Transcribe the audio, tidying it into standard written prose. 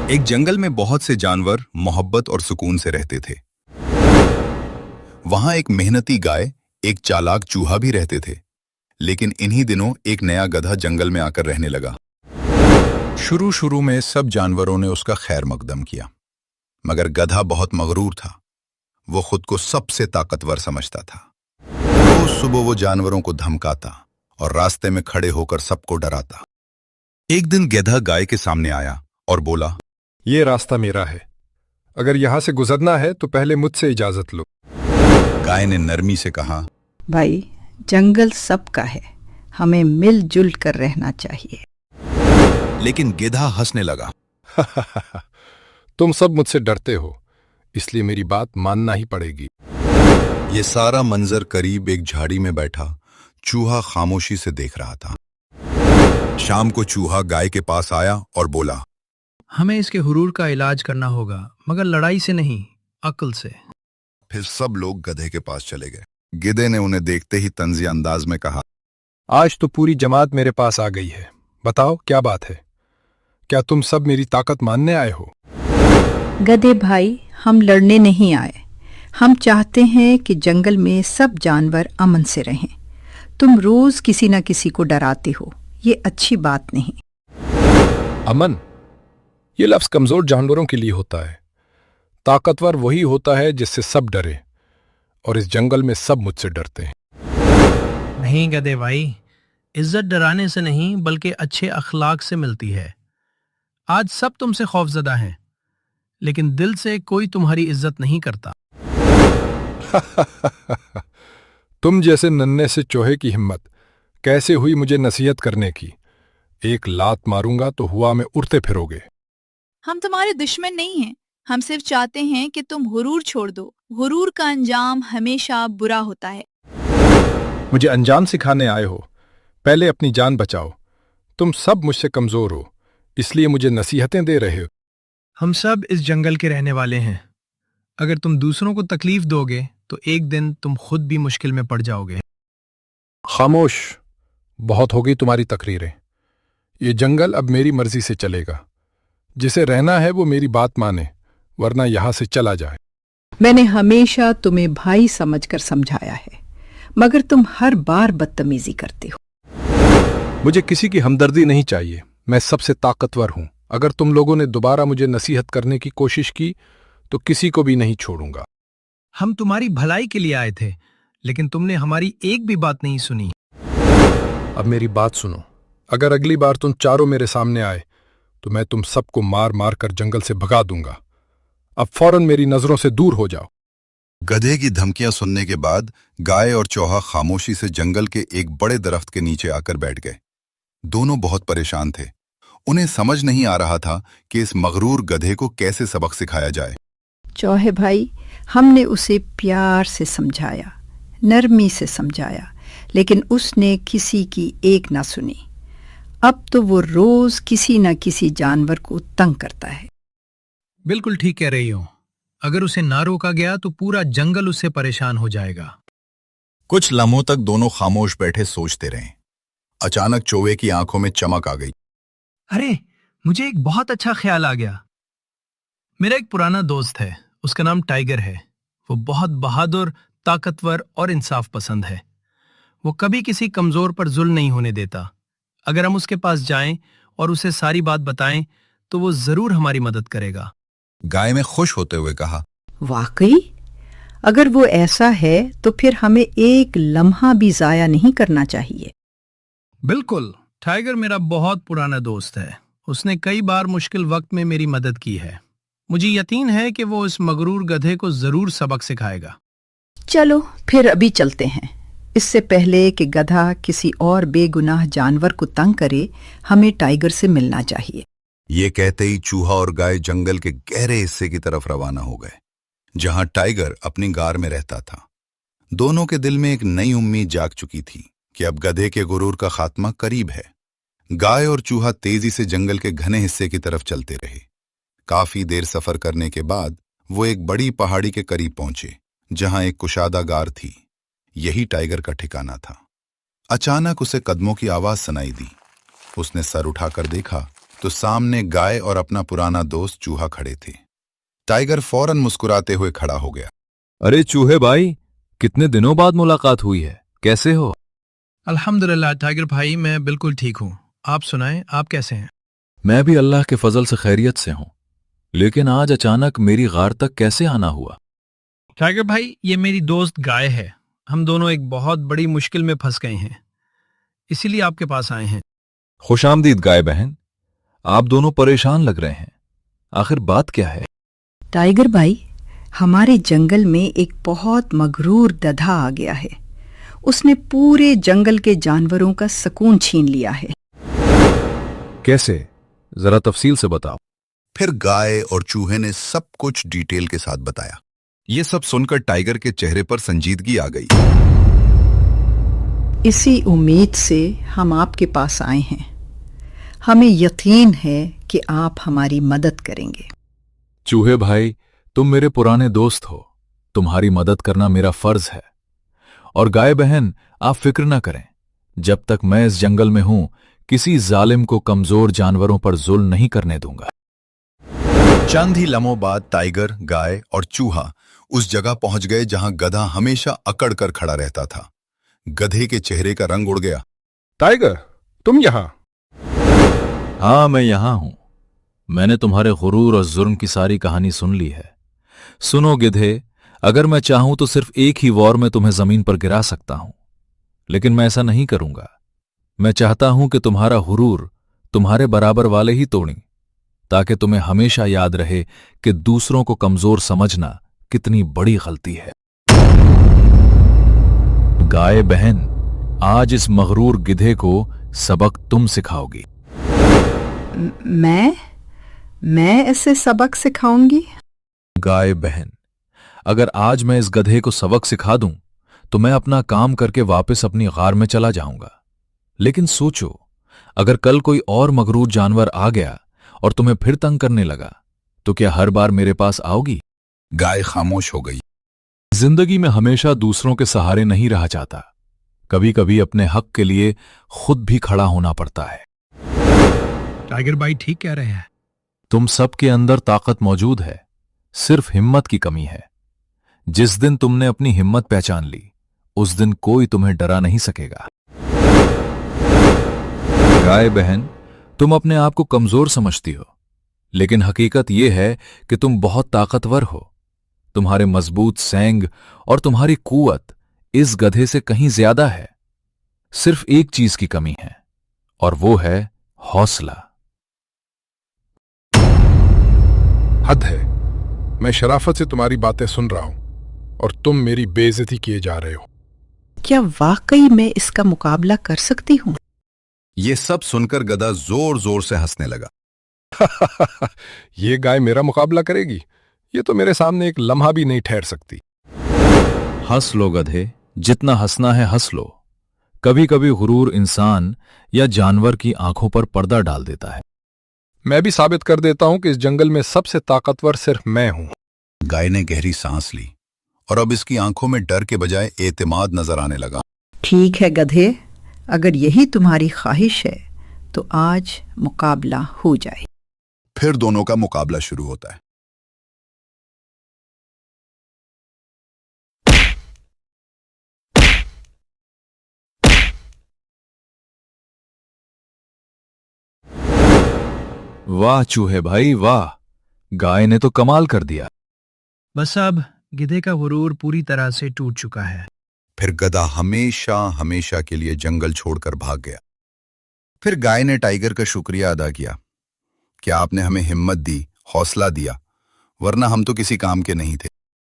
एक जंगल में बहुत से जानवर मोहब्बत और सुकून से रहते थे। वहां एक मेहनती गाय, एक चालाक चूहा भी रहते थे। लेकिन इन्हीं दिनों एक नया गधा जंगल में आकर रहने लगा। शुरू शुरू में सब जानवरों ने उसका खैर मकदम किया, मगर गधा बहुत मगरूर था। वो खुद को सबसे ताकतवर समझता था। रोज सुबह वो जानवरों को धमकाता और रास्ते में खड़े होकर सबको डराता। एक दिन गधा गाय के सामने आया और बोला, ये रास्ता मेरा है, अगर यहां से गुजरना है तो पहले मुझसे इजाजत लो। गाय ने नरमी से कहा, भाई, जंगल सबका है, हमें मिलजुल कर रहना चाहिए। लेकिन गधा हंसने लगा। तुम सब मुझसे डरते हो, इसलिए मेरी बात मानना ही पड़ेगी। ये सारा मंजर करीब एक झाड़ी में बैठा चूहा खामोशी से देख रहा था। शाम को चूहा गाय के पास आया और बोला, हमें इसके हुरूर का इलाज करना होगा, मगर लड़ाई से नहीं, अक्ल से। फिर सब लोग गधे के पास चले गए। गिधे ने उन्हें देखते ही तंज़िया अंदाज में कहा, आज तो पूरी जमात मेरे पास आ गई है, बताओ क्या बात है? क्या तुम सब मेरी ताकत मानने आए हो? गधे भाई, हम लड़ने नहीं आए। हम चाहते हैं कि जंगल में सब जानवर अमन से रहें। तुम रोज किसी न किसी को डराते हो, ये अच्छी बात नहीं। अमन, ये लफ्ज कमजोर जानवरों के लिए होता है। ताकतवर वही होता है जिससे सब डरे, और इस जंगल में सब मुझसे डरते हैं। नहीं गधे भाई, इज्जत डराने से नहीं बल्कि अच्छे अखलाक से मिलती है। आज सब तुमसे खौफजदा हैं, लेकिन दिल से कोई तुम्हारी इज्जत नहीं करता। तुम जैसे नन्हे से चूहे की हिम्मत कैसे हुई मुझे नसीहत करने की? एक लात मारूंगा तो हुआ में उड़ते फिरोगे। हम तुम्हारे दुश्मन नहीं हैं, हम सिर्फ चाहते हैं कि तुम हुरूर छोड़ दो। हुरूर का अंजाम हमेशा बुरा होता है। मुझे अंजाम सिखाने आए हो? पहले अपनी जान बचाओ। तुम सब मुझसे कमजोर हो, इसलिए मुझे नसीहतें दे रहे हो। हम सब इस जंगल के रहने वाले हैं। अगर तुम दूसरों को तकलीफ दोगे तो एक दिन तुम खुद भी मुश्किल में पड़ जाओगे। खामोश, बहुत होगी तुम्हारी तकरीरें। ये जंगल अब मेरी मर्जी से चलेगा। जिसे रहना है वो मेरी बात माने, वरना यहां से चला जाए। मैंने हमेशा तुम्हें भाई समझकर समझाया है, मगर तुम हर बार बदतमीजी करते हो। मुझे किसी की हमदर्दी नहीं चाहिए, मैं सबसे ताकतवर हूं। अगर तुम लोगों ने दोबारा मुझे नसीहत करने की कोशिश की तो किसी को भी नहीं छोड़ूंगा। हम तुम्हारी भलाई के लिए आए थे, लेकिन तुमने हमारी एक भी बात नहीं सुनी। अब मेरी बात सुनो, अगर अगली बार तुम चारों मेरे सामने आए तो मैं तुम सबको मार मार कर जंगल से भगा दूंगा। अब फौरन मेरी नजरों से दूर हो जाओ। गधे की धमकियां सुनने के बाद गाय और चौहा खामोशी से जंगल के एक बड़े दरख्त के नीचे आकर बैठ गए। दोनों बहुत परेशान थे। उन्हें समझ नहीं आ रहा था कि इस मगरूर गधे को कैसे सबक सिखाया जाए। चौहे भाई, हमने उसे प्यार से समझाया, नरमी से समझाया, लेकिन उसने किसी की एक ना सुनी। अब तो वो रोज किसी न किसी जानवर को तंग करता है। बिल्कुल ठीक कह रही हो। अगर उसे ना रोका गया तो पूरा जंगल उससे परेशान हो जाएगा। कुछ लम्हों तक दोनों खामोश बैठे सोचते रहे। अचानक चौहे की आंखों में चमक आ गई। अरे, मुझे एक बहुत अच्छा ख्याल आ गया। मेरा एक पुराना दोस्त है, उसका नाम टाइगर है। वो बहुत बहादुर, ताकतवर और इंसाफ पसंद है। वो कभी किसी कमजोर पर जुल्म नहीं होने देता। अगर हम उसके पास जाएं और उसे सारी बात बताएं तो वो जरूर हमारी मदद करेगा। गाय ने खुश होते हुए कहा, वाकई? अगर वो ऐसा है तो फिर हमें एक लम्हा भी जाया नहीं करना चाहिए। बिल्कुल, टाइगर मेरा बहुत पुराना दोस्त है। उसने कई बार मुश्किल वक्त में मेरी मदद की है। मुझे यकीन है कि वो इस मगरूर गधे को जरूर सबक सिखाएगा। चलो फिर अभी चलते हैं। इससे पहले कि गधा किसी और बेगुनाह जानवर को तंग करे, हमें टाइगर से मिलना चाहिए। ये कहते ही चूहा और गाय जंगल के गहरे हिस्से की तरफ रवाना हो गए, जहां टाइगर अपनी गार में रहता था। दोनों के दिल में एक नई उम्मीद जाग चुकी थी कि अब गधे के गुरूर का खात्मा करीब है। गाय और चूहा तेजी से जंगल के घने हिस्से की तरफ चलते रहे। काफी देर सफर करने के बाद वो एक बड़ी पहाड़ी के करीब पहुंचे, जहां एक कुशादा गार थी। यही टाइगर का ठिकाना था। अचानक उसे कदमों की आवाज सुनाई दी। उसने सर उठाकर देखा तो सामने गाय और अपना पुराना दोस्त चूहा खड़े थे। टाइगर फौरन मुस्कुराते हुए खड़ा हो गया। अरे चूहे भाई, कितने दिनों बाद मुलाकात हुई है, कैसे हो? अल्हम्दुलिल्लाह टाइगर भाई, मैं बिल्कुल ठीक हूँ। आप सुनाएं, आप कैसे हैं? मैं भी अल्लाह के फजल से खैरियत से हूं, लेकिन आज अचानक मेरी गार तक कैसे आना हुआ? टाइगर भाई, ये मेरी दोस्त गाय है। हम दोनों एक बहुत बड़ी मुश्किल में फंस गए हैं, इसीलिए आपके पास आए हैं। खुशामदीद गाय बहन, आप दोनों परेशान लग रहे हैं, आखिर बात क्या है? टाइगर भाई, हमारे जंगल में एक बहुत मगरूर गधा आ गया है। उसने पूरे जंगल के जानवरों का सुकून छीन लिया है। कैसे, जरा तफसील से बताओ। फिर गाय और चूहे ने सब कुछ डिटेल के साथ बताया। ये सब सुनकर टाइगर के चेहरे पर संजीदगी आ गई। इसी उम्मीद से हम आपके पास आए हैं। हमें यकीन है कि आप हमारी मदद करेंगे। चूहे भाई, तुम मेरे पुराने दोस्त हो, तुम्हारी मदद करना मेरा फर्ज है। और गाय बहन, आप फिक्र न करें, जब तक मैं इस जंगल में हूं, किसी जालिम को कमजोर जानवरों पर जुल्म नहीं करने दूंगा। चंद ही लम्हों बाद टाइगर, गाय और चूहा उस जगह पहुंच गए जहां गधा हमेशा अकड़ कर खड़ा रहता था। गधे के चेहरे का रंग उड़ गया। टाइगर, तुम यहां? हाँ, मैं यहां हूं। मैंने तुम्हारे गुरूर और जुर्म की सारी कहानी सुन ली है। सुनो गिधे, अगर मैं चाहूं तो सिर्फ एक ही वॉर में तुम्हें जमीन पर गिरा सकता हूं, लेकिन मैं ऐसा नहीं करूंगा। मैं चाहता हूं कि तुम्हारा गुरूर तुम्हारे बराबर वाले ही तोड़ें, ताकि तुम्हें हमेशा याद रहे कि दूसरों को कमजोर समझना कितनी बड़ी गलती है। गाय बहन, आज इस मगरूर गिधे को सबक तुम सिखाओगी। मैं ऐसे सबक सिखाऊंगी? गाय बहन, अगर आज मैं इस गधे को सबक सिखा दूं तो मैं अपना काम करके वापस अपनी गार में चला जाऊंगा। लेकिन सोचो, अगर कल कोई और मगरूर जानवर आ गया और तुम्हें फिर तंग करने लगा, तो क्या हर बार मेरे पास आओगी? गाय खामोश हो गई। जिंदगी में हमेशा दूसरों के सहारे नहीं रहा जाता, कभी कभी अपने हक के लिए खुद भी खड़ा होना पड़ता है। टाइगर भाई ठीक कह रहे हैं। तुम सबके अंदर ताकत मौजूद है, सिर्फ हिम्मत की कमी है। जिस दिन तुमने अपनी हिम्मत पहचान ली, उस दिन कोई तुम्हें डरा नहीं सकेगा। गाय बहन, तुम अपने आप को कमजोर समझती हो, लेकिन हकीकत यह है कि तुम बहुत ताकतवर हो। तुम्हारे मजबूत सेंग और तुम्हारी कुवत इस गधे से कहीं ज्यादा है। सिर्फ एक चीज की कमी है, और वो है हौसला। हद है, मैं शराफत से तुम्हारी बातें सुन रहा हूं और तुम मेरी बेइज्जती किए जा रहे हो। क्या वाकई मैं इसका मुकाबला कर सकती हूँ? ये सब सुनकर गधा जोर जोर से हंसने लगा। ये गाय मेरा मुकाबला करेगी? ये तो मेरे सामने एक लम्हा भी नहीं ठहर सकती। हंस लो गधे, जितना हंसना है हंस लो। कभी कभी गुरूर इंसान या जानवर की आंखों पर पर्दा डाल देता है। मैं भी साबित कर देता हूं कि इस जंगल में सबसे ताकतवर सिर्फ मैं हूं। गाय ने गहरी सांस ली और अब इसकी आंखों में डर के बजाय एतमाद नजर आने लगा। ठीक है गधे, अगर यही तुम्हारी ख्वाहिश है तो आज मुकाबला हो जाए। फिर दोनों का मुकाबला शुरू होता है। वाह चूहे भाई वाह, गाय ने तो कमाल कर दिया। बस अब गिधे का गुरूर पूरी तरह से टूट चुका है। फिर गधा हमेशा हमेशा के लिए जंगल छोड़कर भाग गया। फिर गाय ने टाइगर का शुक्रिया अदा किया कि आपने हमें हिम्मत दी, हौसला दिया, वरना हम तो किसी काम के नहीं थे।